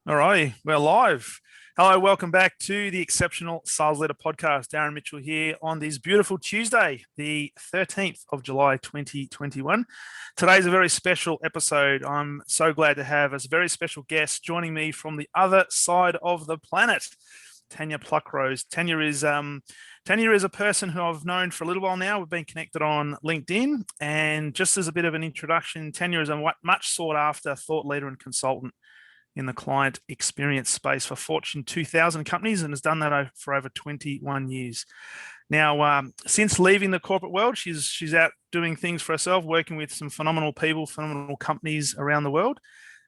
All righty, we're live. Hello, welcome back to the Exceptional Sales Leader Podcast. Darren Mitchell here on this beautiful Tuesday, the 13th of July, 2021. Today's a very special episode. I'm so glad to have a very special guest joining me from the other side of the planet, Tanya Pluckrose. Tanya is a person who I've known for a little while now. We've been connected on LinkedIn, and just as a bit of an introduction, Tanya is a much sought after thought leader and consultant in the client experience space for Fortune 2000 companies and has done that for over 21 years. Now, since leaving the corporate world, she's out doing things for herself, working with some phenomenal people, phenomenal companies around the world,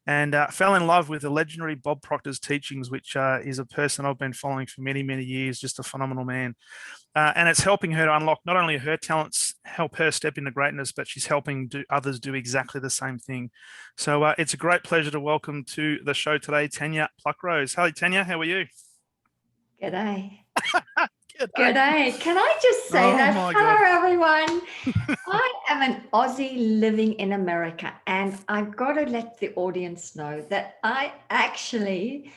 and fell in love with the legendary Bob Proctor's teachings, which is a person I've been following for many, many years, just a phenomenal man. And it's helping her to unlock not only her talents, help her step into greatness, but she's helping others do exactly the same thing. So it's a great pleasure to welcome to the show today, Tanya Pluckrose. Hello, Tanya. How are you? G'day. G'day. G'day. Can I just say Oh that? my Hello, God. everyone. I am an Aussie living in America, and I've got to let the audience know that I actually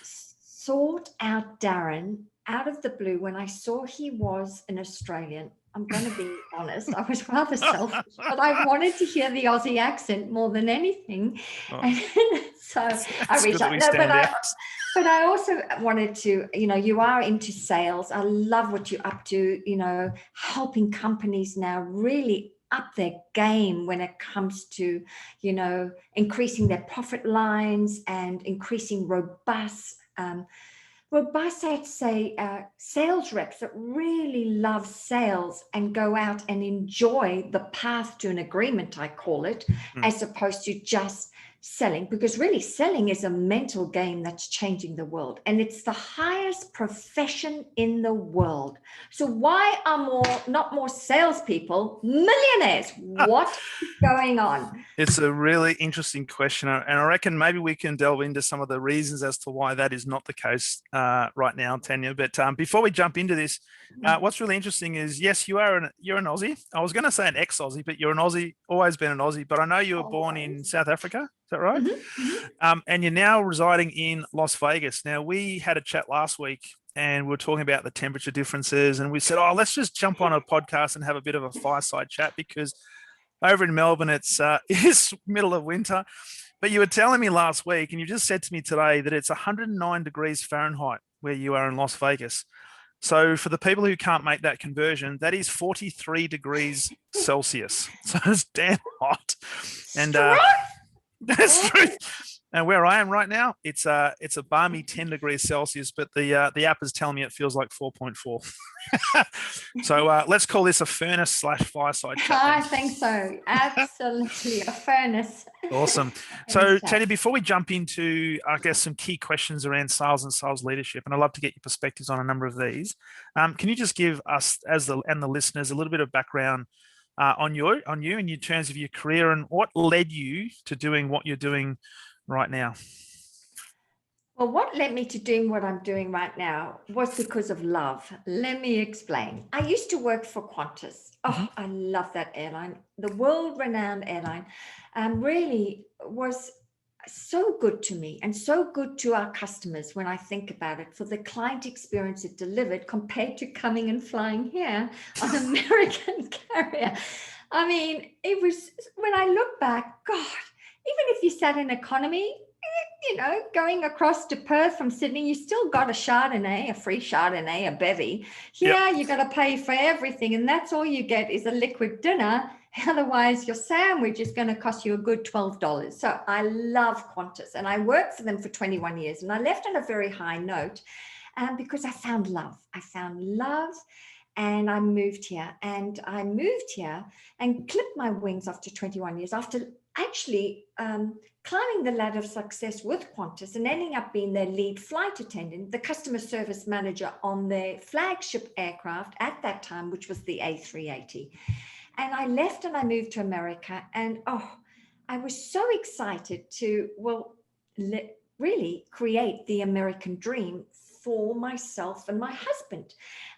sought out Darren out of the blue when I saw he was an Australian. I'm going to be honest, I was rather selfish, but I wanted to hear the Aussie accent more than anything. Oh, And so I reached good that out. we No, stand out. but I also wanted to, you are into sales. I love what you're up to, helping companies now really up their game when it comes to, increasing their profit lines and increasing robust, I'd say, sales reps that really love sales and go out and enjoy the path to an agreement, I call it, as opposed to just selling, because really selling is a mental game that's changing the world, and it's the highest profession in the world. So why are not more salespeople millionaires? What is going on? It's a really interesting question, and I reckon maybe we can delve into some of the reasons as to why that is not the case right now, Tanya. But before we jump into this, what's really interesting is, yes, you're an Aussie. I was going to say an ex-Aussie, but you're an Aussie, always been an Aussie. But I know you were born in South Africa. Is that right? And you're now residing in Las Vegas. Now, we had a chat last week and we were talking about the temperature differences, and we said, oh, let's just jump on a podcast and have a bit of a fireside chat, because over in Melbourne, it's middle of winter. But you were telling me last week, and you just said to me today, that it's 109 degrees Fahrenheit where you are in Las Vegas. So for the people who can't make that conversion, that is 43 degrees Celsius. So it's damn hot. And that's true. And where I am right now, it's a balmy 10 degrees Celsius, but the app is telling me it feels like 4.4. So let's call this a furnace / fireside chat. I think so. Absolutely, a furnace. Awesome. So Tanya, before we jump into, I guess, some key questions around sales and sales leadership, and I'd love to get your perspectives on a number of these, can you just give us and the listeners a little bit of background on you in terms of your career and what led you to doing what you're doing right now? Well, what led me to doing what I'm doing right now was because of love. Let me explain. I used to work for Qantas. Oh, I love that airline. The world-renowned airline really was so good to me and so good to our customers when I think about it, for the client experience it delivered compared to coming and flying here on American carrier. I mean, it was, when I look back, God, even if you sat in economy, going across to Perth from Sydney, you still got a Chardonnay, a free Chardonnay, a bevy. Here, you got to pay for everything, and that's all you get is a liquid dinner. Otherwise, your sandwich is going to cost you a good $12. So I love Qantas, and I worked for them for 21 years, and I left on a very high note because I found love. And I moved here, and clipped my wings after 21 years, after actually climbing the ladder of success with Qantas and ending up being their lead flight attendant, the customer service manager on their flagship aircraft at that time, which was the A380. And I left and I moved to America, and I was so excited to, really create the American dream for myself and my husband.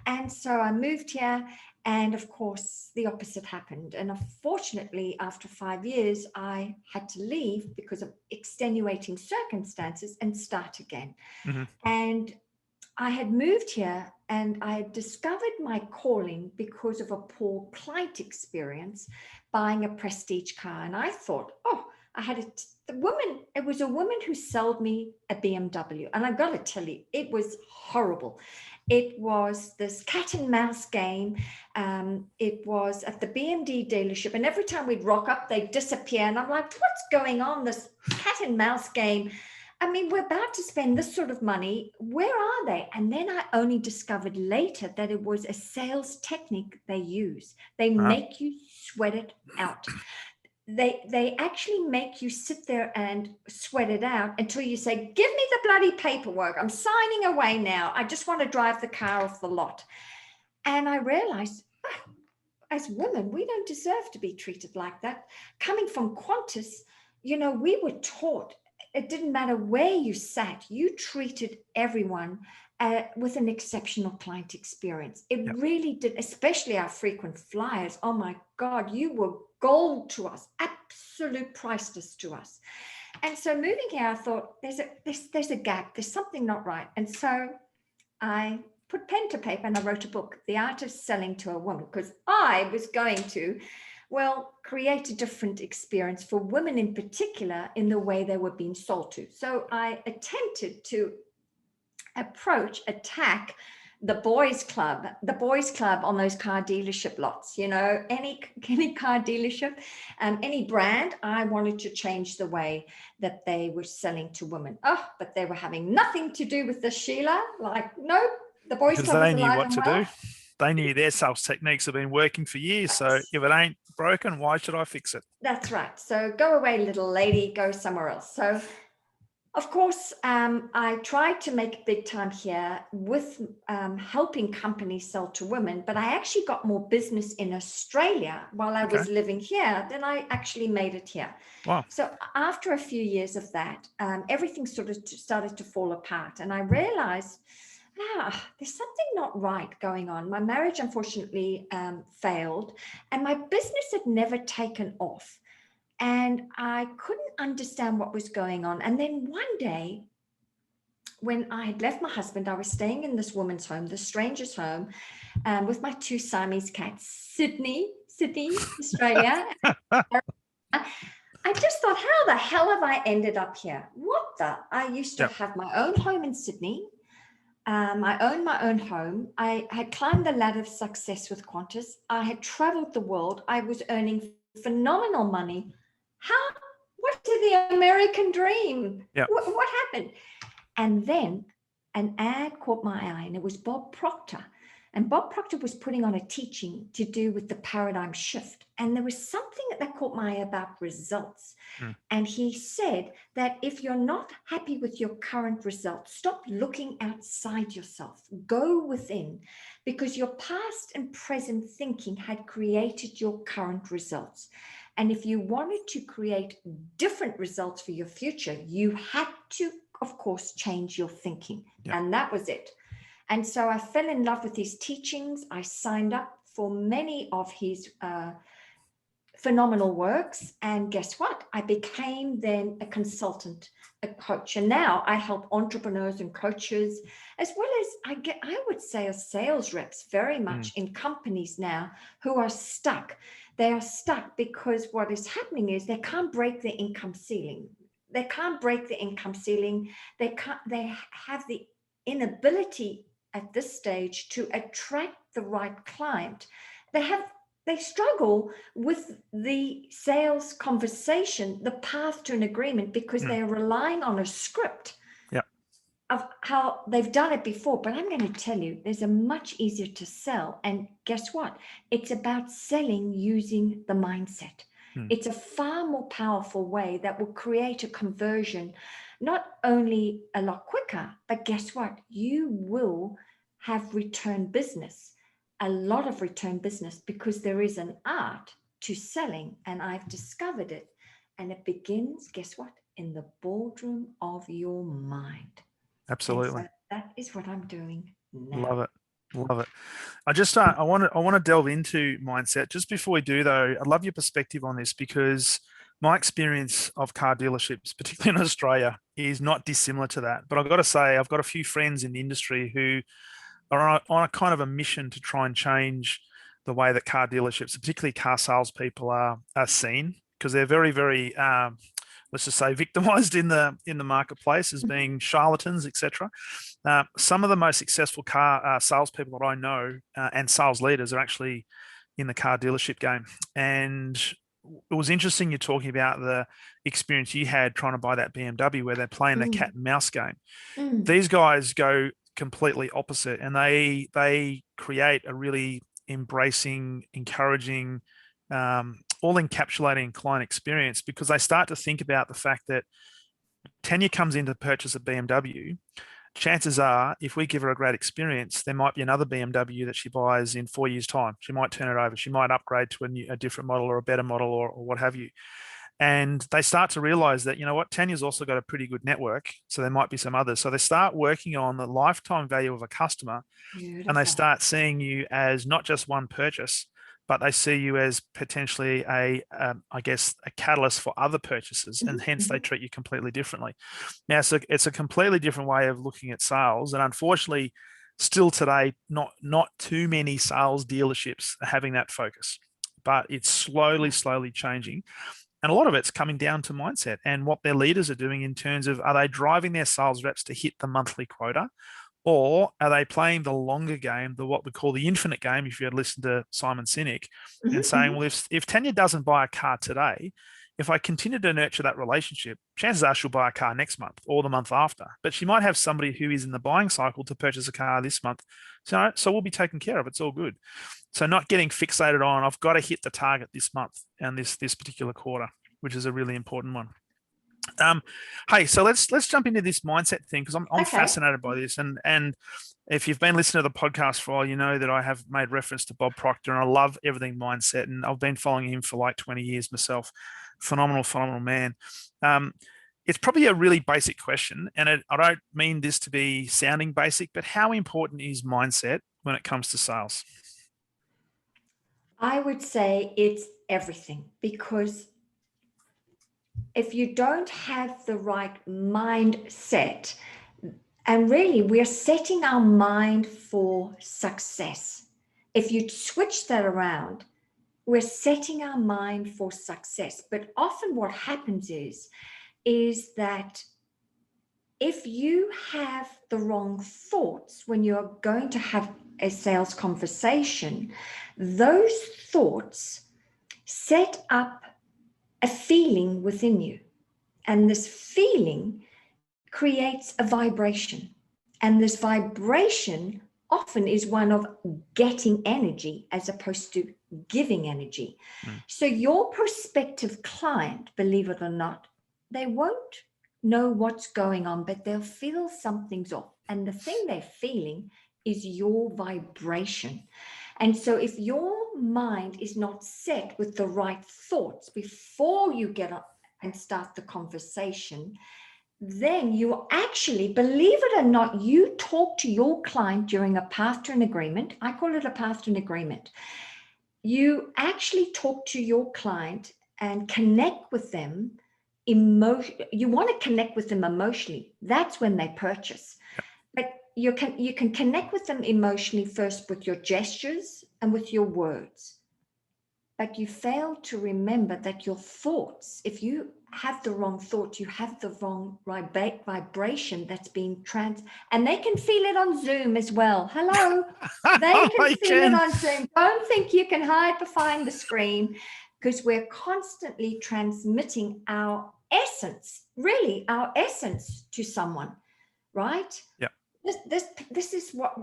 And so I moved here, And of course, the opposite happened. And unfortunately, after 5 years, I had to leave because of extenuating circumstances and start again. Mm-hmm. And I had moved here and I had discovered my calling because of a poor client experience buying a prestige car. And I thought, oh, it was a woman who sold me a BMW. And I've got to tell you, it was horrible. It was this cat and mouse game. It was at the BMD dealership. And every time we'd rock up, they'd disappear. And I'm like, what's going on? This cat and mouse game. I mean, we're about to spend this sort of money. Where are they? And then I only discovered later that it was a sales technique they use. They make you sweat it out. They actually make you sit there and sweat it out until you say, give me the bloody paperwork. I'm signing away now. I just want to drive the car off the lot. And I realized, as women, we don't deserve to be treated like that. Coming from Qantas, we were taught it didn't matter where you sat, you treated everyone with an exceptional client experience. It really did, especially our frequent flyers. Oh my God, you were gold to us, absolute priceless to us. And so moving here, I thought there's a gap, there's something not right. And so I put pen to paper and I wrote a book, The Art of Selling to a Woman, because I was going to create a different experience for women in particular in the way they were being sold to. So I attempted to attack the boys club on those car dealership lots, any car dealership, any brand. I wanted to change the way that they were selling to women. But they were having nothing to do with this, Sheila. Like, nope, the boys club They is knew alive what and to well. do. They knew their sales techniques have been working for years. So if it ain't broken, why should I fix it? That's right. So go away, little lady, go somewhere else. So of course, I tried to make big time here with helping companies sell to women, but I actually got more business in Australia while I was living here than I actually made it here. Wow. So after a few years of that, everything sort of started to fall apart. And I realized, there's something not right going on. My marriage, unfortunately, failed, and my business had never taken off. And I couldn't understand what was going on. And then one day, when I had left my husband, I was staying in this woman's home, this stranger's home, with my two Siamese cats, Sydney, Australia. I just thought, how the hell have I ended up here? I used to have my own home in Sydney. I owned my own home. I had climbed the ladder of success with Qantas. I had traveled the world. I was earning phenomenal money. What is the American dream? What happened? And then an ad caught my eye, and it was Bob Proctor. And Bob Proctor was putting on a teaching to do with the paradigm shift. And there was something that caught my eye about results. And he said that if you're not happy with your current results, stop looking outside yourself. Go within, because your past and present thinking had created your current results. And if you wanted to create different results for your future, you had to, of course, change your thinking. And that was it. And so I fell in love with his teachings. I signed up for many of his phenomenal works. And guess what? I became then a consultant, a coach. And now I help entrepreneurs and coaches, as well as I would say, as sales reps very much in companies now who are stuck. They are stuck because what is happening is they can't break the income ceiling. They can't break the income ceiling. They have the inability at this stage to attract the right client. They struggle with the sales conversation, the path to an agreement, because they're relying on a script of how they've done it before. But I'm going to tell you, there's a much easier to sell. And guess what? It's about selling using the mindset. It's a far more powerful way that will create a conversion, not only a lot quicker, but guess what? You will have return business, a lot of return business, because there is an art to selling, and I've discovered it. And it begins, guess what? In the boardroom of your mind. Absolutely. So that is what I'm doing now. Love it. Love it. I want to delve into mindset. Just before we do, though, I'd love your perspective on this because my experience of car dealerships, particularly in Australia, is not dissimilar to that. But I've got to say, I've got a few friends in the industry who are on a kind of a mission to try and change the way that car dealerships, particularly car salespeople, are seen because they're very, very let's just say victimized in the marketplace as being charlatans, etc. Some of the most successful car salespeople that I know and sales leaders are actually in the car dealership game. And it was interesting you're talking about the experience you had trying to buy that BMW where they're playing the cat Mm, and mouse game. mm, These guys go completely opposite, and they create a really embracing, encouraging, all encapsulating client experience because they start to think about the fact that Tanya comes in to purchase a BMW. Chances are, if we give her a great experience, there might be another BMW that she buys in 4 years' time. She might turn it over. She might upgrade to a different model or a better model or what have you. And they start to realize that, you know what, Tanya's also got a pretty good network. So there might be some others. So they start working on the lifetime value of a customer and they beautiful. start seeing you as not just one purchase, but they see you as potentially I guess, a catalyst for other purchases, and Mhm, hence they mhm. treat you completely differently. Now, so it's a completely different way of looking at sales, and unfortunately, still today, not too many sales dealerships are having that focus, but it's slowly, Yeah. slowly changing. And a lot of it's coming down to mindset and what their leaders are doing in terms of are they driving their sales reps to hit the monthly quota? Or are they playing the longer game, the what we call the infinite game, if you had listened to Simon Sinek, and Mhm, saying, mhm. well, if Tanya doesn't buy a car today, if I continue to nurture that relationship, chances are she'll buy a car next month or the month after. But she might have somebody who is in the buying cycle to purchase a car this month. So we'll be taken care of. It's all good. So not getting fixated on I've got to hit the target this month and this particular quarter, which is a really important one. Um, hey, so let's jump into this mindset thing because I'm Okay. fascinated by this, and if you've been listening to the podcast for a while, you know that I have made reference to Bob Proctor, and I love everything mindset, and I've been following him for like 20 years myself. Phenomenal, phenomenal man. Um, it's probably a really basic question, and I don't mean this to be sounding basic, but how important is mindset when it comes to sales? I would say it's everything because if you don't have the right mindset, and really we're setting our mind for success. If you switch that around, we're setting our mind for success. But often what happens is that if you have the wrong thoughts when you're going to have a sales conversation, those thoughts set up a feeling within you. And this feeling creates a vibration. And this vibration often is one of getting energy as opposed to giving energy. Mm, So, your prospective client, believe it or not, they won't know what's going on, but they'll feel something's off. And the thing they're feeling is your vibration. And so, if your mind is not set with the right thoughts before you get up and start the conversation, then you actually, believe it or not, you talk to your client during a path to an agreement. I call it a path to an agreement. You actually talk to your client and connect with them. You want to connect with them emotionally. That's when they purchase. But you can connect with them emotionally first with your gestures and with your words. But you fail to remember that your thoughts, if you have the wrong thought, you have the wrong vibration that's being and they can feel it on Zoom as well. Hello. They can I feel it can. on Zoom. Don't think you can hide behind the screen because we're constantly transmitting our essence, really our essence to someone, right? Yeah. This is what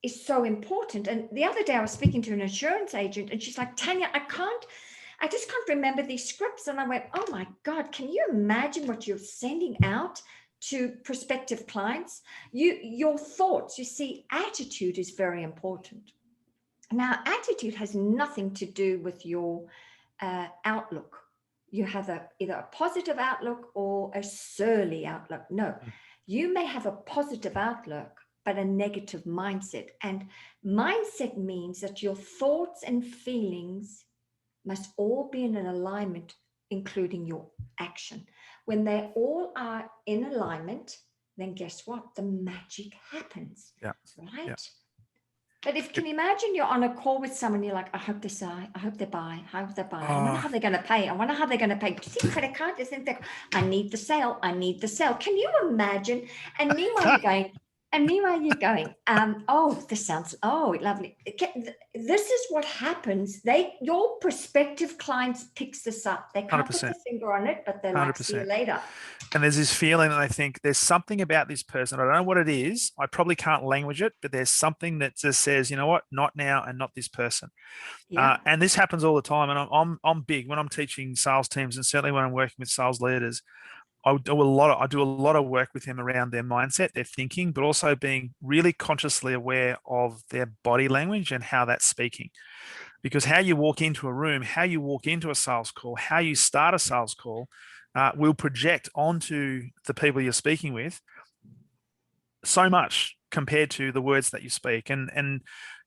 is so important. And the other day I was speaking to an insurance agent and she's like, Tanya, I just can't remember these scripts. And I went, oh my God, can you imagine what you're sending out to prospective clients? Your thoughts, you see, attitude is very important. Now, attitude has nothing to do with your outlook. You have either a positive outlook or a surly outlook. No, Mm, you may have a positive outlook, but a negative mindset. And mindset means that your thoughts and feelings must all be in an alignment, including your action. When they all are in alignment, then guess what? The magic happens, Yeah. right? Yeah. But if can you imagine you're on a call with someone, you're like, I hope they buy, I hope they buy, I hope they buy. I wonder how they're going to pay. I wonder how they're going to pay. Do you see credit card? I need the sale. I need the sale. Can you imagine? And meanwhile you're going, oh, this sounds, oh, lovely. This is what happens. Your prospective clients picks this up. They can't put 100%. the finger on it, but they're like, see you 100%. later. And there's this feeling that I think there's something about this person. I don't know what it is. I probably can't language it, but there's something that just says, you know what, not now and not this person. Yeah. And this happens all the time. And I'm big when I'm teaching sales teams, and certainly when I'm working with sales leaders. I do a lot of work with them around their mindset, their thinking, but also being really consciously aware of their body language and how that's speaking. Because how you walk into a room, how you walk into a sales call, how you start a sales call will project onto the people you're speaking with so much compared to the words that you speak. And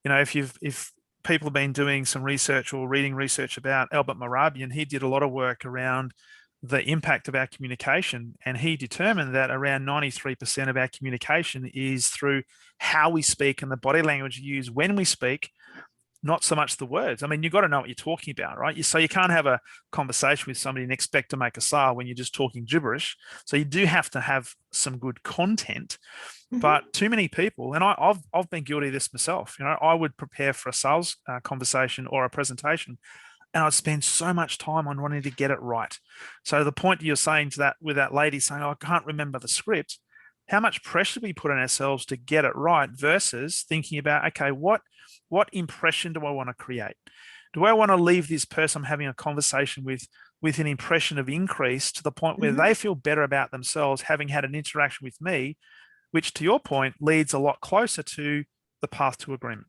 you know, if people have been doing some research or reading research about Albert Mehrabian, he did a lot of work around the impact of our communication, and he determined that around 93% of our communication is through how we speak and the body language we use when we speak, not so much the words. I mean, you've got to know what you're talking about, right? So you can't have a conversation with somebody and expect to make a sale when you're just talking gibberish. So you do have to have some good content. But too many people, and I've been guilty of this myself. You know, I would prepare for a sales conversation or a presentation, and I'd spend so much time on wanting to get it right. So the point you're saying to that, with that lady saying, oh, I can't remember the script, how much pressure we put on ourselves to get it right versus thinking about, okay, what impression do I want to create? Do I want to leave this person I'm having a conversation with an impression of increase to the point where they feel better about themselves having had an interaction with me, which to your point leads a lot closer to the path to agreement.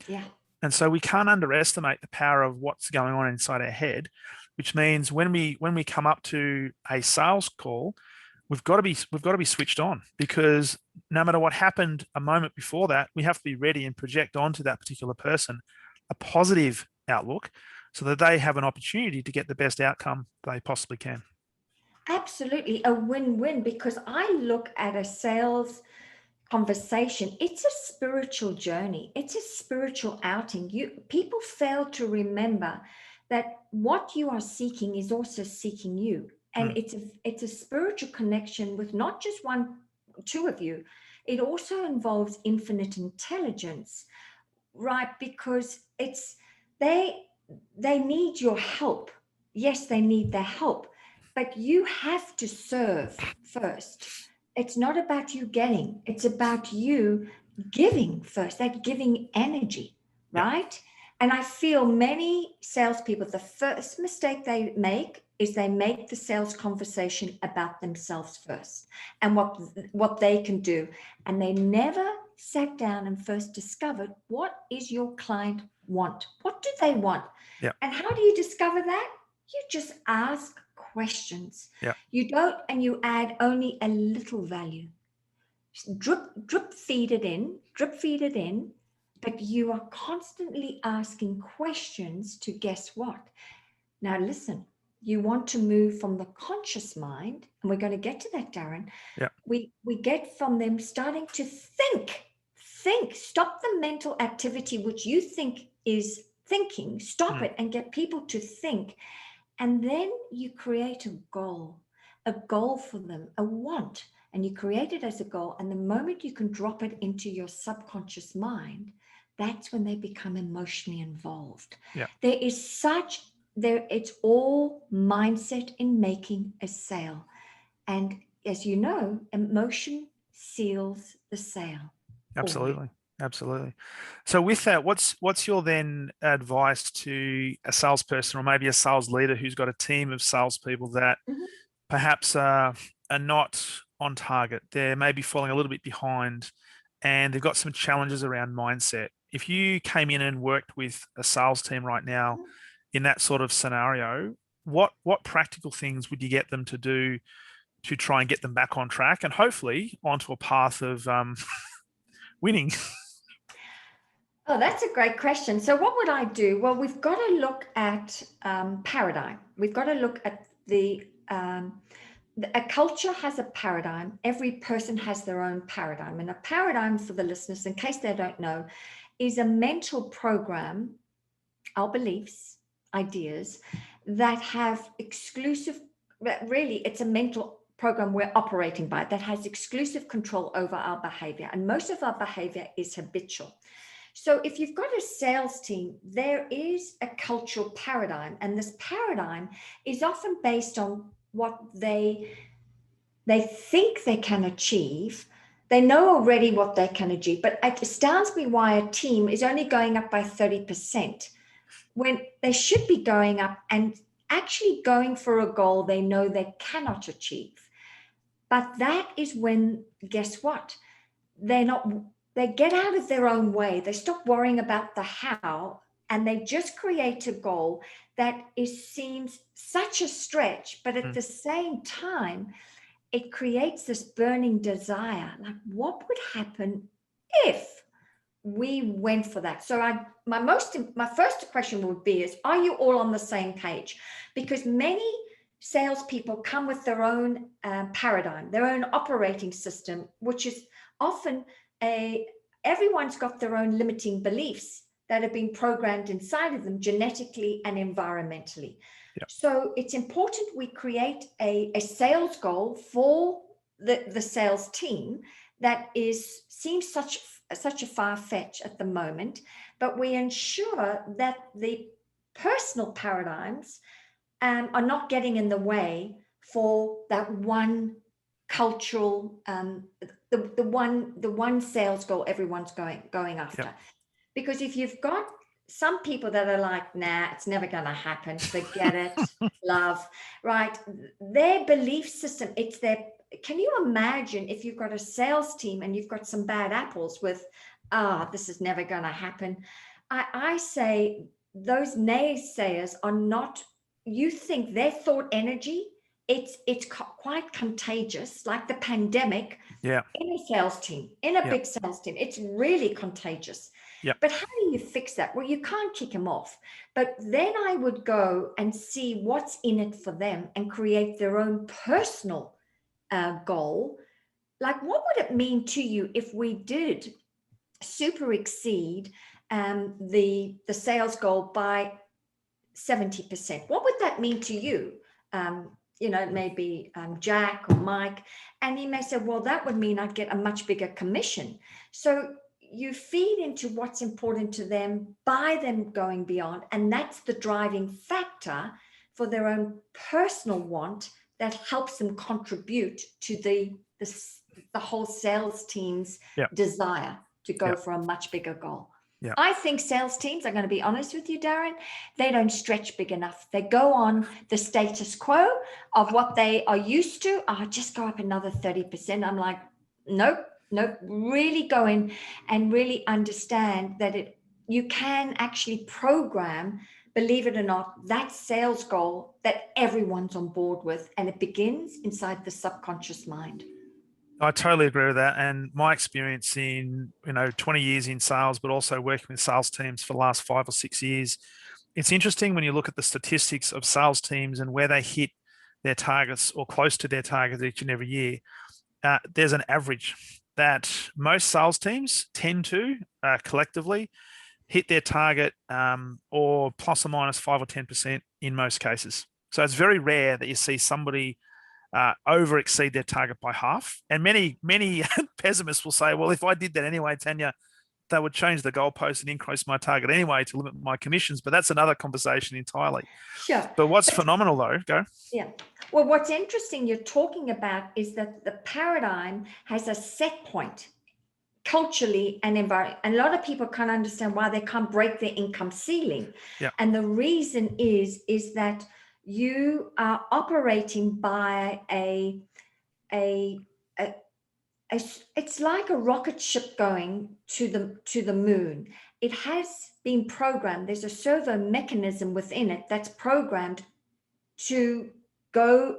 Yeah. And so we can't underestimate the power of what's going on inside our head, which means when we come up to a sales call, we've got to be switched on, because no matter what happened a moment before that, we have to be ready and project onto that particular person a positive outlook so that they have an opportunity to get the best outcome they possibly can. Absolutely. A win-win, because I look at a sales conversation, it's a spiritual journey. It's a spiritual outing. People fail to remember that what you are seeking is also seeking you. And it's a spiritual connection with not just two of you. It also involves infinite intelligence, right? Because they need your help. Yes, they need their help, but you have to serve first. It's not about you getting, it's about you giving first, that giving energy, right? And I feel many salespeople, the first mistake they make is they make the sales conversation about themselves first and what they can do. And they never sat down and first discovered, what is your client want? What do they want? Yeah. And how do you discover that? You just ask questions. Yeah. You don't, and you add only a little value. Drip feed it in, but you are constantly asking questions to guess what? Now listen, you want to move from the conscious mind, and we're going to get to that, Darren. Yeah. We get from them starting to think, stop the mental activity, which you think is thinking, stop it and get people to think. And then you create a goal for them, a want, and you create it as a goal. And the moment you can drop it into your subconscious mind, that's when they become emotionally involved. Yeah. It's all mindset in making a sale. And as you know, emotion seals the sale. Absolutely. Absolutely. So with that, what's your then advice to a salesperson or maybe a sales leader who's got a team of salespeople that perhaps are not on target? They're maybe falling a little bit behind and they've got some challenges around mindset. If you came in and worked with a sales team right now in that sort of scenario, what practical things would you get them to do to try and get them back on track and hopefully onto a path of winning? Oh, that's a great question. So what would I do? Well, we've got to look at paradigm. We've got to look at a culture has a paradigm. Every person has their own paradigm. And a paradigm, for the listeners, in case they don't know, is a mental program, our beliefs, ideas that have exclusive, really, it's a mental program we're operating by that has exclusive control over our behavior. And most of our behavior is habitual. So if you've got a sales team, there is a cultural paradigm, and this paradigm is often based on what they think they can achieve. They know already what they can achieve, but it astounds me why a team is only going up by 30% when they should be going up and actually going for a goal they know they cannot achieve. But that is when, guess what? They get out of their own way. They stop worrying about the how, and they just create a goal that seems such a stretch, but at the same time, it creates this burning desire. Like, what would happen if we went for that? So my first question would be is, are you all on the same page? Because many salespeople come with their own paradigm, their own operating system, which is often everyone's got their own limiting beliefs that have been programmed inside of them genetically and environmentally. Yep. So it's important we create a sales goal for the sales team that seems such a far fetch at the moment, but we ensure that the personal paradigms are not getting in the way for that one cultural the one sales goal everyone's going after. Yep. Because if you've got some people that are like, nah, it's never going to happen, forget it, love, right? Their belief system, can you imagine if you've got a sales team and you've got some bad apples with, this is never going to happen? I say those naysayers are not, you think their thought energy, it's quite contagious, like the pandemic. Yeah. In a sales team, in a big sales team, it's really contagious. Yep. But how do you fix that? Well, you can't kick them off. But then I would go and see what's in it for them and create their own personal goal. Like, what would it mean to you if we did super exceed the sales goal by 70%? What would that mean to you? Maybe Jack or Mike, and he may say, well, that would mean I'd get a much bigger commission. So you feed into what's important to them by them going beyond, and that's the driving factor for their own personal want that helps them contribute to the whole sales team's desire to go for a much bigger goal. Yeah. I think sales teams, I'm going to be honest with you, Darren, they don't stretch big enough. They go on the status quo of what they are used to. Just go up another 30%. I'm like, nope, really go in and really understand that you can actually program, believe it or not, that sales goal that everyone's on board with. And it begins inside the subconscious mind. I totally agree with that. And my experience in, 20 years in sales, but also working with sales teams for the last 5 or 6 years, it's interesting when you look at the statistics of sales teams and where they hit their targets or close to their targets each and every year. There's an average that most sales teams tend to collectively hit their target or plus or minus 5 or 10% in most cases. So it's very rare that you see somebody over exceed their target by half. And many pessimists will say, well, if I did that anyway, Tanya, that would change the goalpost and increase my target anyway to limit my commissions. But that's another conversation entirely. Sure. But what's phenomenal though, go. Yeah. Well, what's interesting you're talking about is that the paradigm has a set point culturally and environment. And a lot of people can't understand why they can't break their income ceiling. Yeah. And the reason is that you are operating by it's like a rocket ship going to the moon. It has been programmed. There's a servo mechanism within it that's programmed to go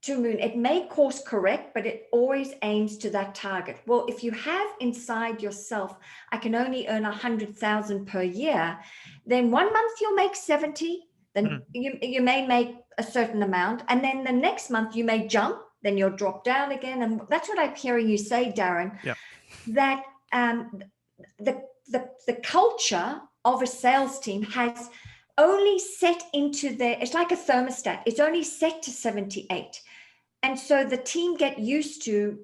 to moon. It may course correct, but it always aims to that target. Well, if you have inside yourself, I can only earn 100,000 per year, then 1 month you'll make 70, then you may make a certain amount, and then the next month you may jump, then you'll drop down again. And that's what I'm hearing you say, Darren, that the culture of a sales team has only set into it's like a thermostat. It's only set to 78. And so the team get used to,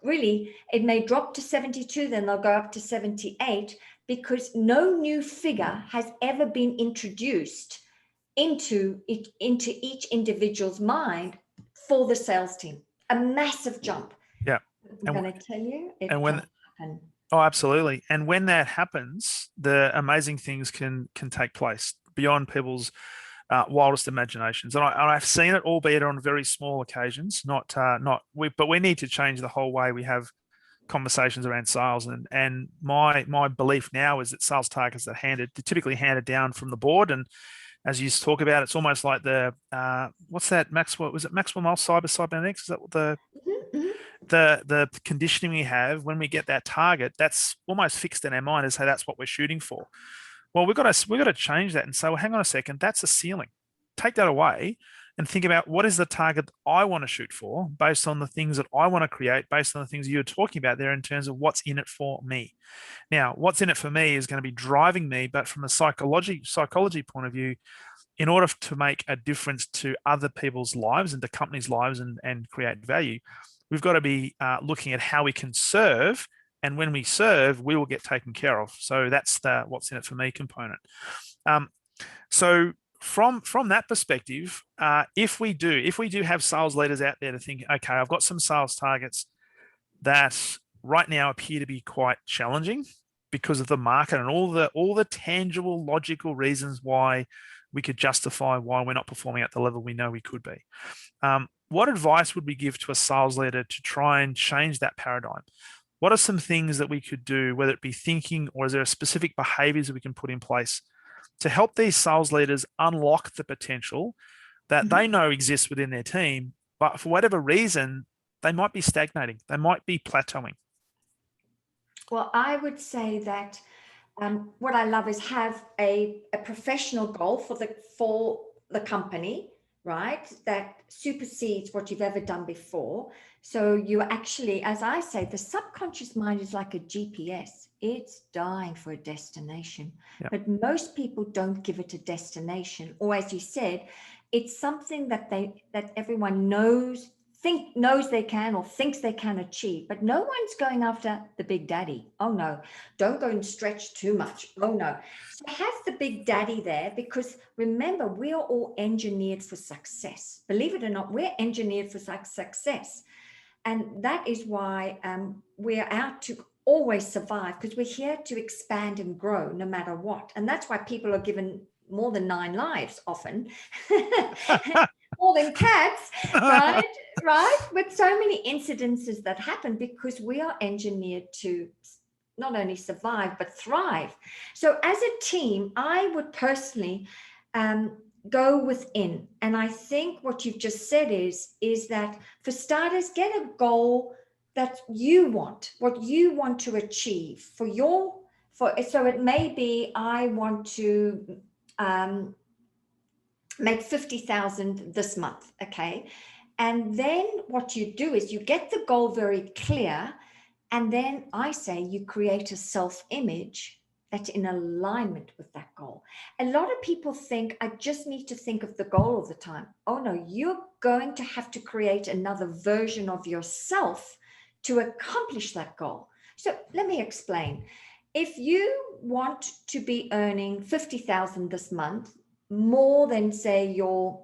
really, it may drop to 72, then they'll go up to 78, because no new figure has ever been introduced into each individual's mind for the sales team. A massive jump. Yeah. I'm going to tell you, it and when, can happen. Oh, absolutely. And when that happens, the amazing things can take place beyond people's wildest imaginations. And I've seen it, albeit on very small occasions. But we need to change the whole way we have conversations around sales. And my belief now is that sales targets are typically handed down from the board. And as you talk about, it's almost like the what's that, Maxwell? Was it Maxwell Maltz cybernetics? Is that what the conditioning we have when we get that target? That's almost fixed in our mind as, hey, that's what we're shooting for. Well, we've got to change that and say, well, hang on a second, that's a ceiling. Take that away and think about, what is the target I want to shoot for based on the things that I want to create, based on the things you're talking about there in terms of what's in it for me. Now, what's in it for me is going to be driving me, but from a psychology point of view, in order to make a difference to other people's lives and to companies' lives and create value, we've got to be looking at how we can serve. And when we serve, we will get taken care of. So that's the what's in it for me component. So from that perspective, if we do have sales leaders out there to think, okay, I've got some sales targets that right now appear to be quite challenging because of the market and all the tangible, logical reasons why we could justify why we're not performing at the level we know we could be. What advice would we give to a sales leader to try and change that paradigm? What are some things that we could do, whether it be thinking, or is there specific behaviors that we can put in place to help these sales leaders unlock the potential that they know exists within their team, but for whatever reason, they might be stagnating, they might be plateauing? Well, I would say that what I love is have a professional goal for the company, right? That supersedes what you've ever done before. So you actually, as I say, the subconscious mind is like a GPS. It's dying for a destination, but most people don't give it a destination. Or as you said, it's something that everyone knows they can or thinks they can achieve, but no one's going after the big daddy. Oh no, don't go and stretch too much. Oh no. So have the big daddy there, because remember, we are all engineered for success. Believe it or not, we're engineered for success. And that is why we're out to always survive, because we're here to expand and grow no matter what. And that's why people are given more than 9 lives often. More than cats, right? With so many incidences that happen, because we are engineered to not only survive, but thrive. So as a team, I would personally go within. And I think what you've just said is that, for starters, get a goal that you want, what you want to achieve so it may be, I want to make 50,000 this month. Okay. And then what you do is you get the goal very clear. And then I say you create a self-image that's in alignment with that goal. A lot of people think, I just need to think of the goal all the time. Oh no, you're going to have to create another version of yourself to accomplish that goal. So let me explain. If you want to be earning 50,000 this month, more than say your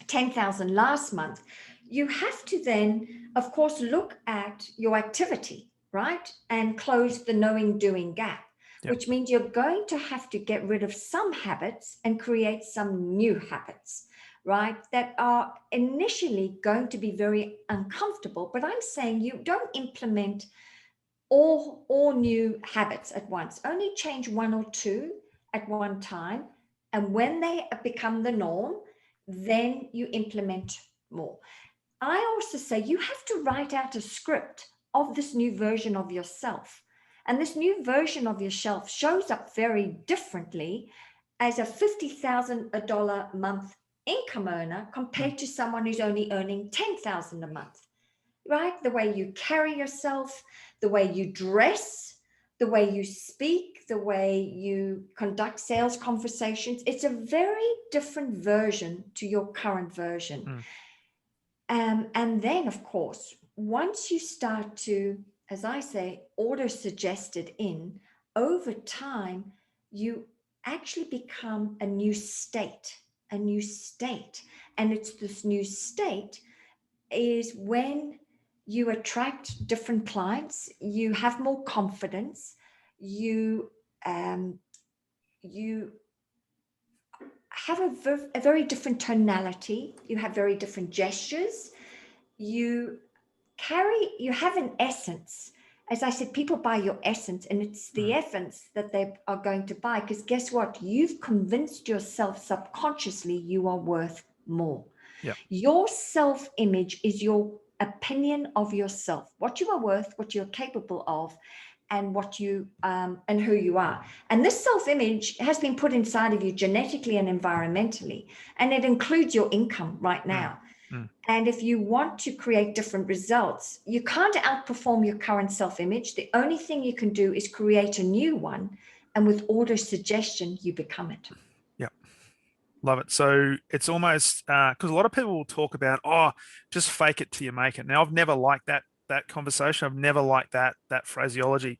10,000 last month, you have to then, of course, look at your activity, right? And close the knowing doing gap, which means you're going to have to get rid of some habits and create some new habits, right? That are initially going to be very uncomfortable, but I'm saying you don't implement all new habits at once. Only change 1 or 2 at one time. And when they become the norm, then you implement more. I also say you have to write out a script of this new version of yourself. And this new version of yourself shows up very differently as a $50,000 a month income earner compared to someone who's only earning $10,000 a month, right? The way you carry yourself, the way you dress, the way you speak, the way you conduct sales conversations. It's a very different version to your current version. And then, of course, once you start to, as I say, order suggested in, over time, you actually become a new state, a new state. And it's this new state is when you attract different clients, you have more confidence, you have a very different tonality, you have very different gestures, you have an essence. As I said, people buy your essence, and it's the essence that they are going to buy, because guess what? You've convinced yourself subconsciously you are worth more. Yeah. Your self-image is your opinion of yourself, what you are worth, what you're capable of, and what you and who you are. And this self-image has been put inside of you genetically and environmentally, and it includes your income right now. And if you want to create different results, you can't outperform your current self-image. The only thing you can do is create a new one, and with order suggestion, you become it. Yeah. Love it. So it's almost because a lot of people will talk about, oh, just fake it till you make it. Now, I've never liked that conversation. I've never liked that phraseology.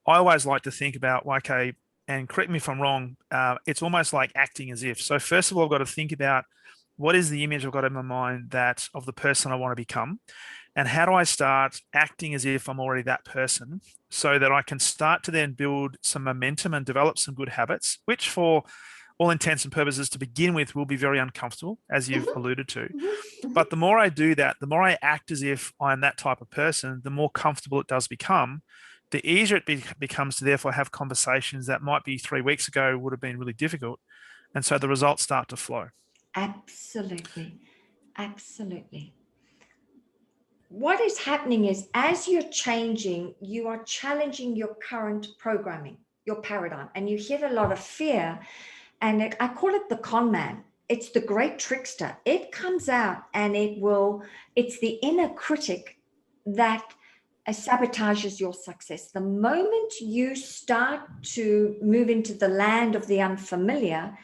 I always like to think about, okay, and correct me if I'm wrong, it's almost like acting as if. So first of all, I've got to think about what is the image I've got in my mind of the person I want to become, and how do I start acting as if I'm already that person, so that I can start to then build some momentum and develop some good habits, which for all intents and purposes to begin with will be very uncomfortable, as you've alluded to. But the more I do that, the more I act as if I'm that type of person, the more comfortable it does become. The easier it becomes to therefore have conversations that might be 3 weeks ago would have been really difficult. And so the results start to flow. Absolutely. Absolutely. What is happening is, as you're changing, you are challenging your current programming, your paradigm, and you hit a lot of fear. And I call it the con man. It's the great trickster. It comes out and it's the inner critic that sabotages your success. The moment you start to move into the land of the unfamiliar,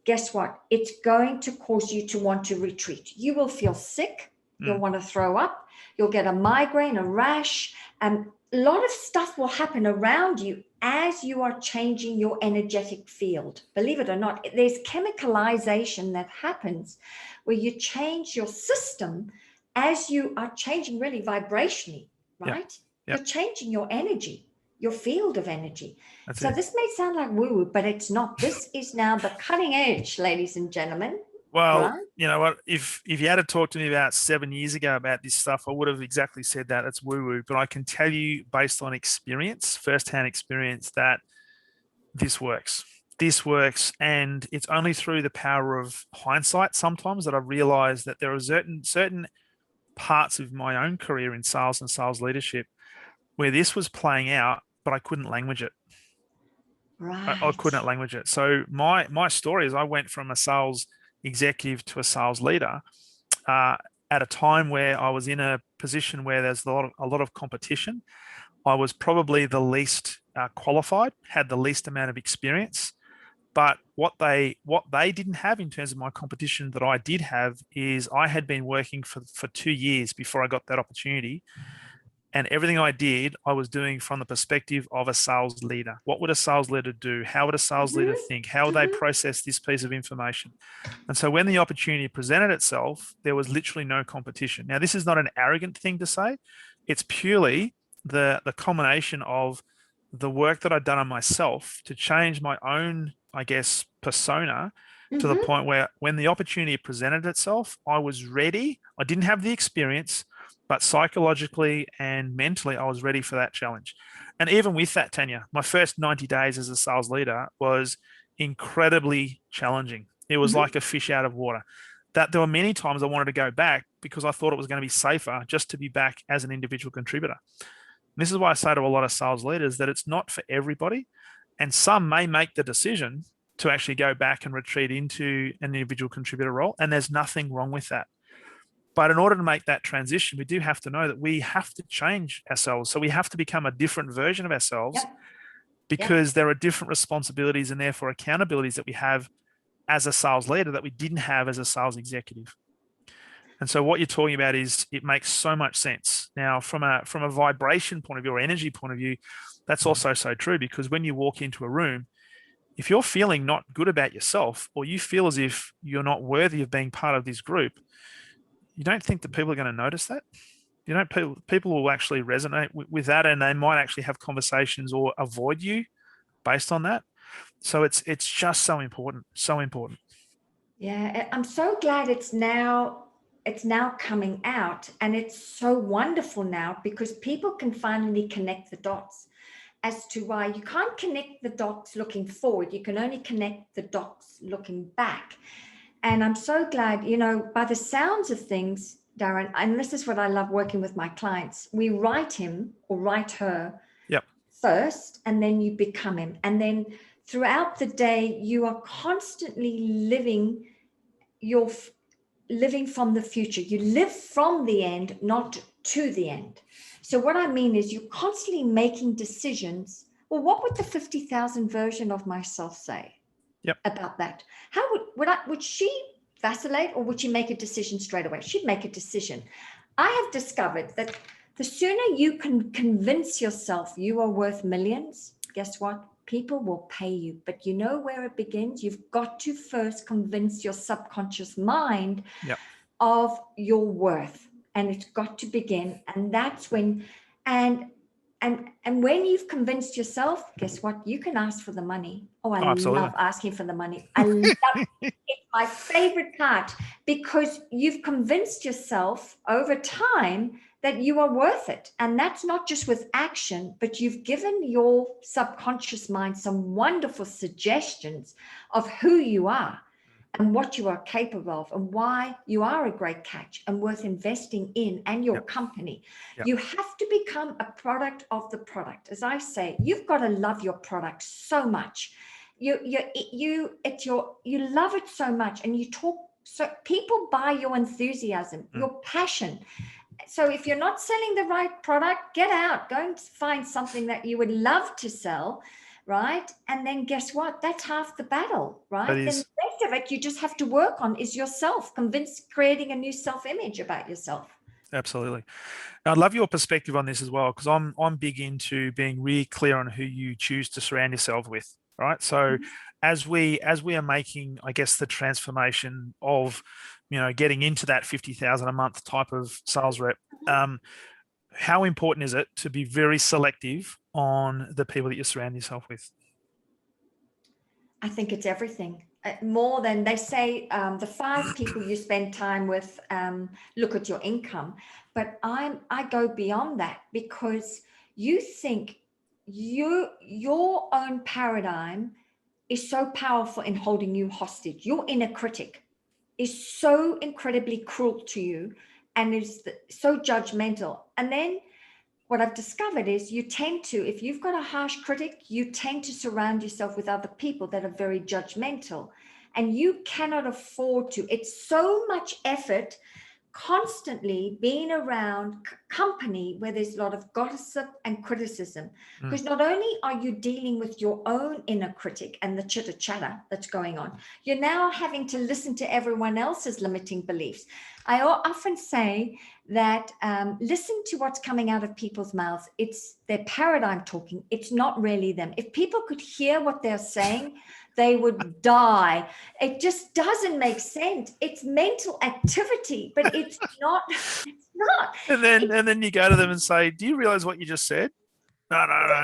guess what? It's going to cause you to want to retreat. You will feel sick. You'll want to throw up. You'll get a migraine, a rash, and a lot of stuff will happen around you as you are changing your energetic field. Believe it or not, there's chemicalization that happens where you change your system as you are changing really vibrationally, right? Yep. You're changing your energy, your field of energy. That's so it. This may sound like woo-woo, but it's not. This is now the cutting edge, ladies and gentlemen. Well, right? you know what? If you had to talk to me about 7 years ago about this stuff, I would have exactly said that. It's woo-woo. But I can tell you, based on experience, firsthand experience, that this works. This works, and it's only through the power of hindsight sometimes that I realized that there are certain parts of my own career in sales and sales leadership where this was playing out, but I couldn't language it. Right. I couldn't language it. So my story is I went from a sales executive to a sales leader at a time where I was in a position where there's a lot of competition. I was probably the least qualified, had the least amount of experience. But what they didn't have in terms of my competition that I did have is I had been working for 2 years before I got that opportunity. And everything I did, I was doing from the perspective of a sales leader. What would a sales leader do? How would a sales leader think? How would they process this piece of information? And so when the opportunity presented itself, there was literally no competition. Now, this is not an arrogant thing to say. It's purely the combination of the work that I'd done on myself to change my own, I guess, persona to the point where when the opportunity presented itself, I was ready. I didn't have the experience, but psychologically and mentally, I was ready for that challenge. And even with that, Tanya, my first 90 days as a sales leader was incredibly challenging. It was like a fish out of water. that there were many times I wanted to go back because I thought it was going to be safer just to be back as an individual contributor. And this is why I say to a lot of sales leaders that it's not for everybody. And some may make the decision to actually go back and retreat into an individual contributor role. And there's nothing wrong with that. But in order to make that transition, we do have to know that we have to change ourselves. So we have to become a different version of ourselves because there are different responsibilities and therefore accountabilities that we have as a sales leader that we didn't have as a sales executive. And so what you're talking about is, it makes so much sense. Now, from a vibration point of view or energy point of view, that's also so true, because when you walk into a room, if you're feeling not good about yourself, or you feel as if you're not worthy of being part of this group, you don't think that people are going to notice that? You know, people will actually resonate with that, and they might actually have conversations or avoid you based on that. So it's just so important, so important. Yeah, I'm so glad it's now coming out, and it's so wonderful now because people can finally connect the dots as to why you can't connect the dots looking forward. You can only connect the dots looking back. And I'm so glad, by the sounds of things, Darren, and this is what I love working with my clients, we write him or write her first, and then you become him. And then throughout the day, you are constantly living from the future. You live from the end, not to the end. So what I mean is, you're constantly making decisions. Well, what would the 50,000 version of myself say about that? How would she vacillate, or would she make a decision straight away? She'd make a decision. I have discovered that the sooner you can convince yourself you are worth millions, guess what? People will pay you. But you know where it begins? You've got to first convince your subconscious mind of your worth. And it's got to begin. And that's when, and when you've convinced yourself, guess what? You can ask for the money. Oh, I love asking for the money. I love it. It's my favorite part, because you've convinced yourself over time that you are worth it. And that's not just with action, but you've given your subconscious mind some wonderful suggestions of who you are and what you are capable of, and why you are a great catch and worth investing in, and your company. You have to become a product of the product. As I say, you've got to love your product so much. You love it so much, and you talk, so people buy your enthusiasm, your passion. So if you're not selling the right product, get out, go and find something that you would love to sell, right? And then guess what? That's half the battle, right? Then the rest of it you just have to work on is yourself, creating a new self-image about yourself. Absolutely. I love your perspective on this as well, because I'm big into being really clear on who you choose to surround yourself with, right? So as we are making, I guess, the transformation of, getting into that 50,000 a month type of sales rep, how important is it to be very selective on the people that you surround yourself with? I think it's everything. More than they say, the 5 people you spend time with, look at your income. But I go beyond that, because you think your own paradigm is so powerful in holding you hostage. Your inner critic is so incredibly cruel to you and is so judgmental. And then what I've discovered is, you tend to, if you've got a harsh critic, you tend to surround yourself with other people that are very judgmental, and you cannot afford to. It's so much effort constantly being around company where there's a lot of gossip and criticism, because not only are you dealing with your own inner critic and the chitter chatter that's going on, you're now having to listen to everyone else's limiting beliefs. I often say that listen to what's coming out of people's mouths. It's their paradigm talking. It's not really them. If people could hear what they're saying, they would die. It just doesn't make sense. It's mental activity, but it's not. It's not. And then you go to them and say, "Do you realize what you just said?" No.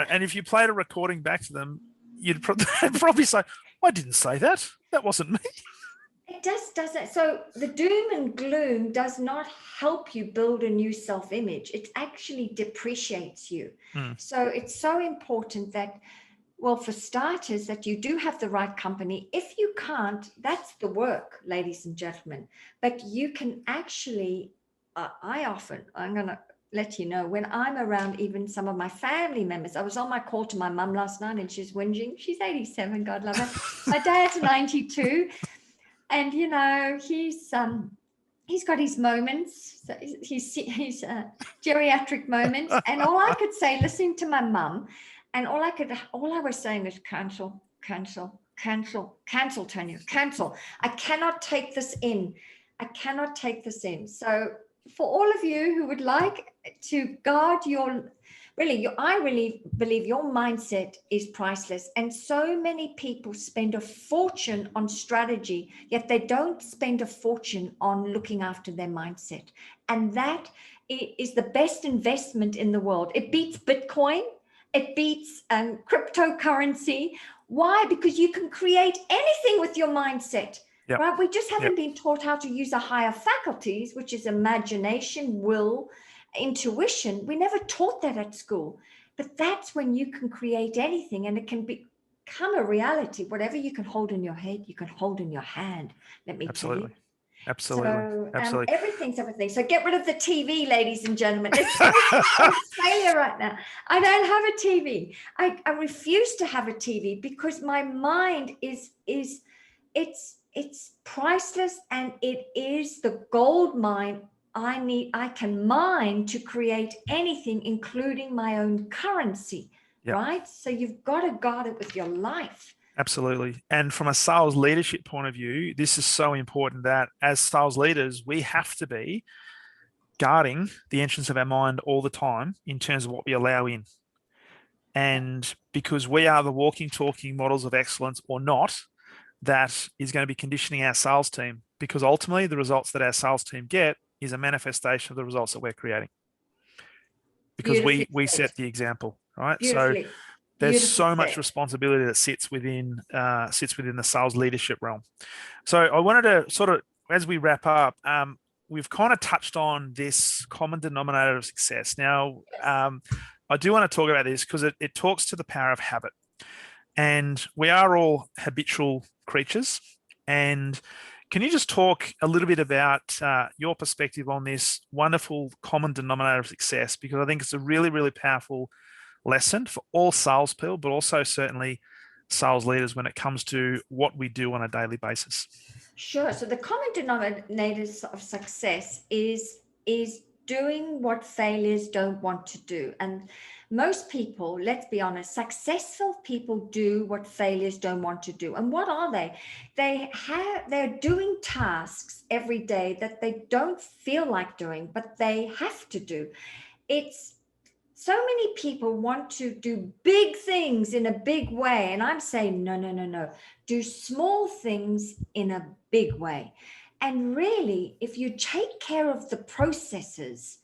And if you played a recording back to them, you'd probably say, "I didn't say that. That wasn't me." It just doesn't. So the doom and gloom does not help you build a new self-image. It actually depreciates you. So it's so important that Well, for starters, that you do have the right company. If you can't, that's the work, ladies and gentlemen. But you can actually, I'm going to let you know, when I'm around even some of my family members, I was on my call to my mum last night and she's whinging. She's 87, God love her. My dad's 92. And, you know, he's got his moments, his geriatric moments. And all I could say, listening to my mum, and all I was saying is cancel, cancel, cancel, cancel, Tanya, cancel. I cannot take this in. I cannot take this in. So for all of you who would like to guard I really believe your mindset is priceless. And so many people spend a fortune on strategy, yet they don't spend a fortune on looking after their mindset. And that is the best investment in the world. It beats Bitcoin. It beats cryptocurrency. Why? Because you can create anything with your mindset. Yep. Right? We just haven't been taught how to use our higher faculties, which is imagination, will, intuition. We never taught that at school. But that's when you can create anything, and it can become a reality. Whatever you can hold in your head, you can hold in your hand. Let me tell you. Absolutely. So, Absolutely. Everything's everything. So get rid of the TV, ladies and gentlemen. Let's go to Australia right now. I don't have a TV. I refuse to have a TV because my mind it's priceless, and it is the gold mine I can mine to create anything, including my own currency, right? So you've got to guard it with your life. Absolutely. And from a sales leadership point of view, this is so important that as sales leaders, we have to be guarding the entrance of our mind all the time in terms of what we allow in. And because we are the walking, talking models of excellence or not, that is going to be conditioning our sales team, because ultimately the results that our sales team get is a manifestation of the results that we're creating, because we set the example, right? So there's so much responsibility that sits within the sales leadership realm. So I wanted to sort of, as we wrap up, we've kind of touched on this common denominator of success. Now, I do want to talk about this because it talks to the power of habit. And we are all habitual creatures. And can you just talk a little bit about your perspective on this wonderful common denominator of success? Because I think it's a really, really powerful lesson for all salespeople, but also certainly sales leaders when it comes to what we do on a daily basis. Sure. So the common denominators of success is doing what failures don't want to do. And most people, let's be honest, successful people do what failures don't want to do. And what are they? They're doing tasks every day that they don't feel like doing, but they have to do. It's so many people want to do big things in a big way. And I'm saying, no. Do small things in a big way. And really, if you take care of the processes,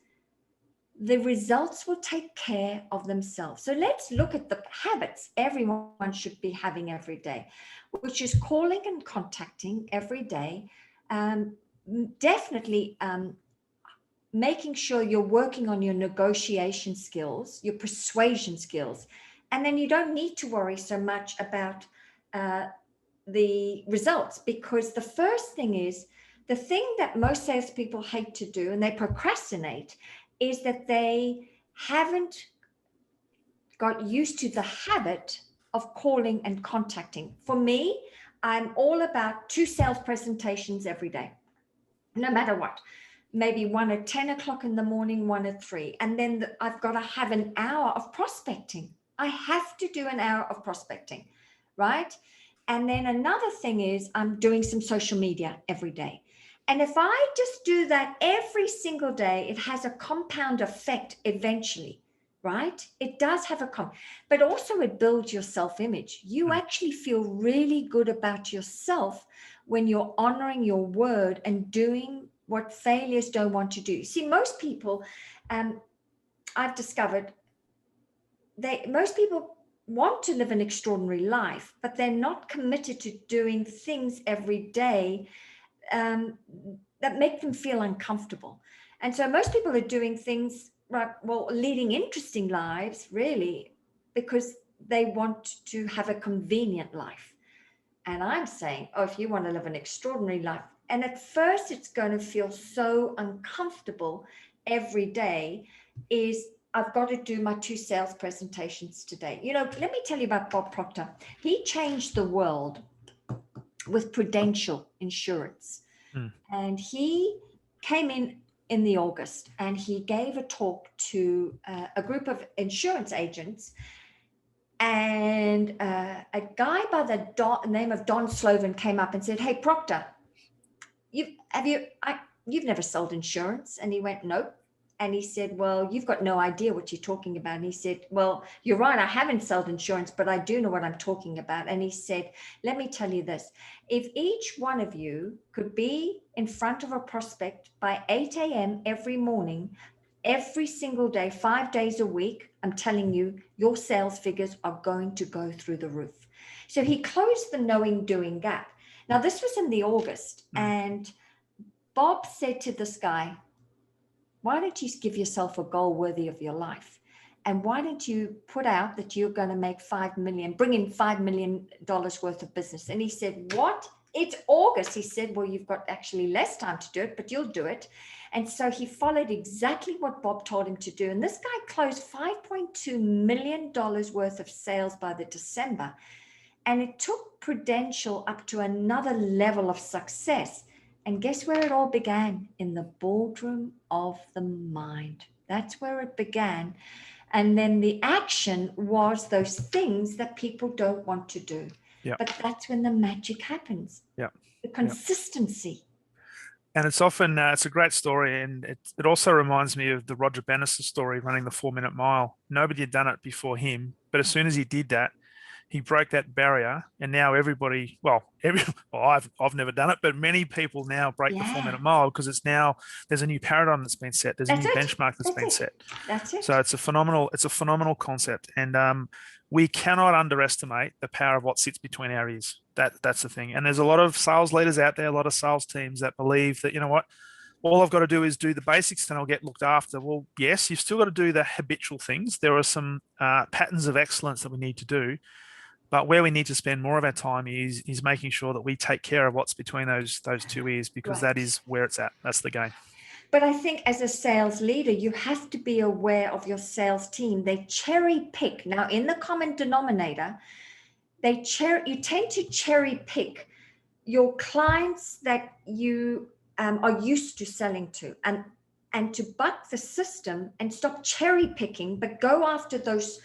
the results will take care of themselves. So let's look at the habits everyone should be having every day, which is calling and contacting every day. Definitely making sure you're working on your negotiation skills, your persuasion skills. And then you don't need to worry so much about the results, because the first thing is, the thing that most salespeople hate to do, and they procrastinate, is that they haven't got used to the habit of calling and contacting. For me, I'm all about 2 sales presentations every day, no matter what. Maybe one at 10 o'clock in the morning, one at 3. And then I've got to have an hour of prospecting. I have to do an hour of prospecting, right? And then another thing is I'm doing some social media every day. And if I just do that every single day, it has a compound effect eventually, right? It does have but also it builds your self-image. You actually feel really good about yourself when you're honoring your word and doing what failures don't want to do. See, most people, I've discovered, most people want to live an extraordinary life, but they're not committed to doing things every day that make them feel uncomfortable. And so most people are doing things, leading interesting lives, really, because they want to have a convenient life. And I'm saying, oh, if you want to live an extraordinary life, and at first it's going to feel so uncomfortable every day, is I've got to do my 2 sales presentations today. You know, let me tell you about Bob Proctor. He changed the world with Prudential Insurance. And he came in the August, and he gave a talk to a group of insurance agents. And a guy by the name of Don Slovan came up and said, "Hey, Proctor, you've never sold insurance?" And he went, "Nope." And he said, "Well, you've got no idea what you're talking about." And he said, "Well, you're right. I haven't sold insurance, but I do know what I'm talking about." And he said, "Let me tell you this. If each one of you could be in front of a prospect by 8 a.m. every morning, every single day, 5 days a week, I'm telling you, your sales figures are going to go through the roof." So he closed the knowing doing gap. Now, this was in the August, and Bob said to this guy, "Why don't you give yourself a goal worthy of your life? And why don't you put out that you're going to make bring in $5 million worth of business?" And he said, "What? It's August." He said, "Well, you've got actually less time to do it, but you'll do it." And so he followed exactly what Bob told him to do. And this guy closed $5.2 million worth of sales by the December. And it took Prudential up to another level of success. And guess where it all began? In the boardroom of the mind. That's where it began. And then the action was those things that people don't want to do. Yeah. But that's when the magic happens. Yeah. The consistency. And it's often, it's a great story. And it also reminds me of the Roger Bannister story, running the 4-minute mile. Nobody had done it before him. But as soon as he did that, he broke that barrier, and now everybody, I've never done it, but many people now break the 4-minute mile, because it's now, there's a new paradigm that's been set. There's a new benchmark that's been set. That's it. So it's a phenomenal concept. And we cannot underestimate the power of what sits between our ears. That's the thing. And there's a lot of sales leaders out there, a lot of sales teams that believe that, you know what, all I've got to do is do the basics and I'll get looked after. Well, yes, you've still got to do the habitual things. There are some patterns of excellence that we need to do. But where we need to spend more of our time is making sure that we take care of what's between those 2 ears, because that is where it's at. That's the game. But I think as a sales leader, you have to be aware of your sales team. They cherry pick. Now, in the common denominator, you tend to cherry pick your clients that you are used to selling to, and to buck the system and stop cherry picking, but go after those.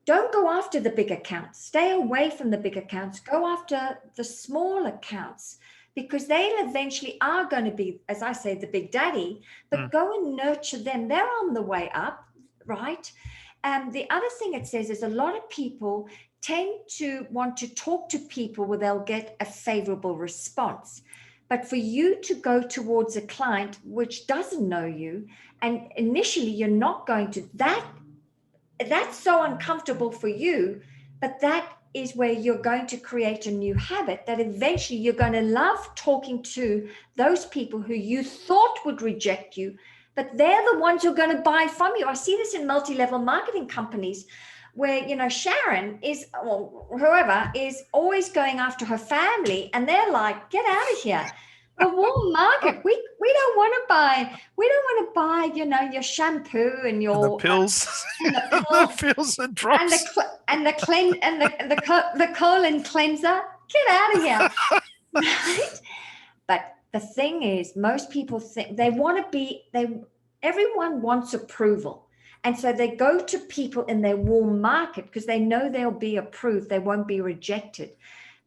Don't go after the big accounts. Stay away from the big accounts. Go after the small accounts, because they eventually are going to be, as I say, the big daddy, but go and nurture them. They're on the way up, right? And the other thing it says is a lot of people tend to want to talk to people where they'll get a favorable response. But for you to go towards a client which doesn't know you, and initially you're not going to, that's so uncomfortable for you, but that is where you're going to create a new habit that eventually you're going to love talking to those people who you thought would reject you, but they're the ones who are going to buy from you. I see this in multi-level marketing companies where, you know, Sharon is, or whoever is always going after her family, and they're like, "Get out of here." The warm market, we don't want to buy, you know, your shampoo and your and the pills, and the the pills and drops, and the colon cleanser. Get out of here, right? But the thing is, most people think they want to be. Everyone wants approval, and so they go to people in their warm market because they know they'll be approved. They won't be rejected.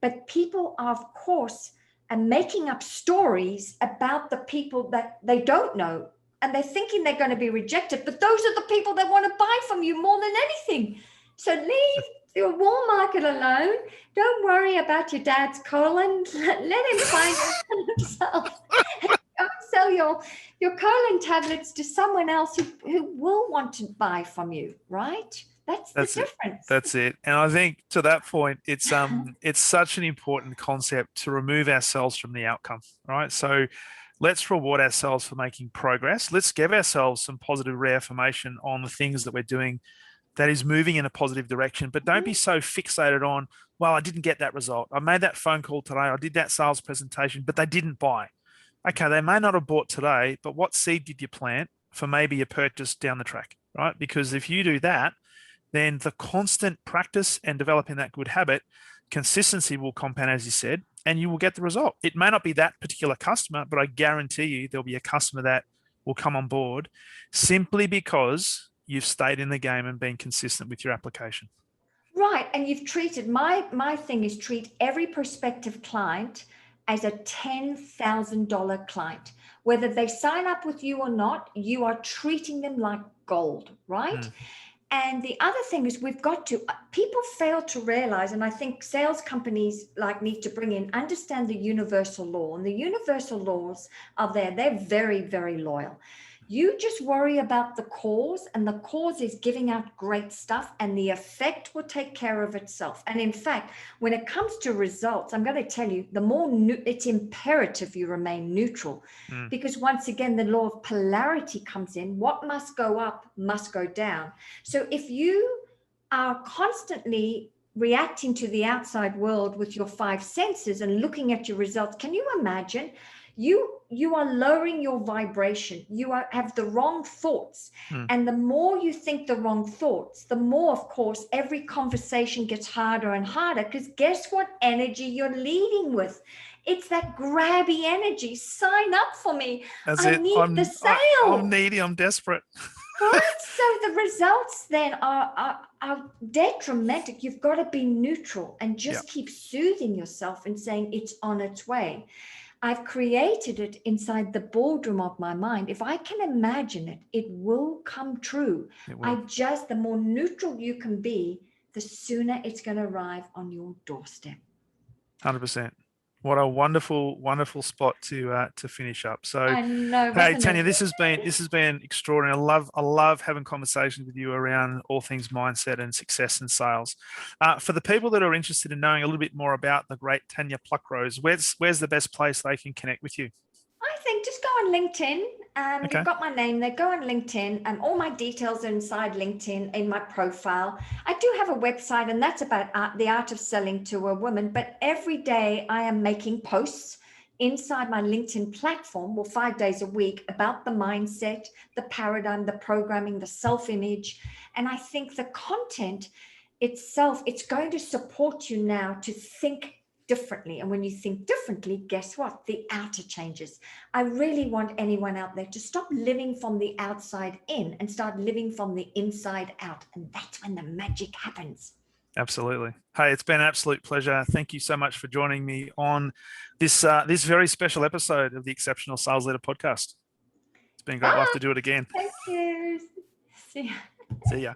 But people are, of course, and making up stories about the people that they don't know, and they're thinking they're going to be rejected, but those are the people that want to buy from you more than anything. So leave your warm market alone. Don't worry about your dad's colon. Let him find it himself. Go and sell your colon tablets to someone else who will want to buy from you, right? That's the difference. That's it. And I think to that point, it's such an important concept to remove ourselves from the outcome, right? So let's reward ourselves for making progress. Let's give ourselves some positive reaffirmation on the things that we're doing that is moving in a positive direction. But don't be so fixated on, well, I didn't get that result. I made that phone call today. I did that sales presentation, but they didn't buy. Okay, they may not have bought today, but what seed did you plant for maybe a purchase down the track, right? Because if you do that, then the constant practice and developing that good habit, consistency will compound, as you said, and you will get the result. It may not be that particular customer, but I guarantee you there'll be a customer that will come on board simply because you've stayed in the game and been consistent with your application. Right. And you've treated my thing is treat every prospective client as a $10,000 client. Whether they sign up with you or not, you are treating them like gold, right? And the other thing is people fail to realize, and I think sales companies need to bring in, understand the universal law. And the universal laws are there. They're very, very loyal. You just worry about the cause, and the cause is giving out great stuff, and the effect will take care of itself. And in fact, when it comes to results, I'm going to tell you, it's imperative you remain neutral, because once again, the law of polarity comes in. What must go up must go down. So if you are constantly reacting to the outside world with your five senses and looking at your results, can you imagine? You are lowering your vibration. Have the wrong thoughts. And the more you think the wrong thoughts, the more, of course, every conversation gets harder and harder, because guess what energy you're leading with? It's that grabby energy. Sign up for me. I need the sale. I'm needy. I'm desperate. Right. So the results then are detrimental. You've got to be neutral and just keep soothing yourself and saying it's on its way. I've created it inside the boardroom of my mind. If I can imagine it, it will come true. The more neutral you can be, the sooner it's going to arrive on your doorstep. 100%. What a wonderful, wonderful spot to finish up. So, I know, hey, Tanya, this has been extraordinary. I love having conversations with you around all things mindset and success in sales. For the people that are interested in knowing a little bit more about the great Tanya Pluckrose, where's the best place they can connect with you? I think just go on LinkedIn. You've got my name there. Go on LinkedIn. All my details are inside LinkedIn in my profile. I do have a website, and that's about the art of selling to a woman. But every day I am making posts inside my LinkedIn platform, 5 days a week, about the mindset, the paradigm, the programming, the self-image. And I think the content itself, it's going to support you now to think differently. And when you think differently, guess what? The outer changes. I really want anyone out there to stop living from the outside in and start living from the inside out. And that's when the magic happens. Absolutely. Hey, it's been an absolute pleasure. Thank you so much for joining me on this very special episode of the Exceptional Sales Leader Podcast. It's been great. I'll have to do it again. Thank you. See ya. See ya.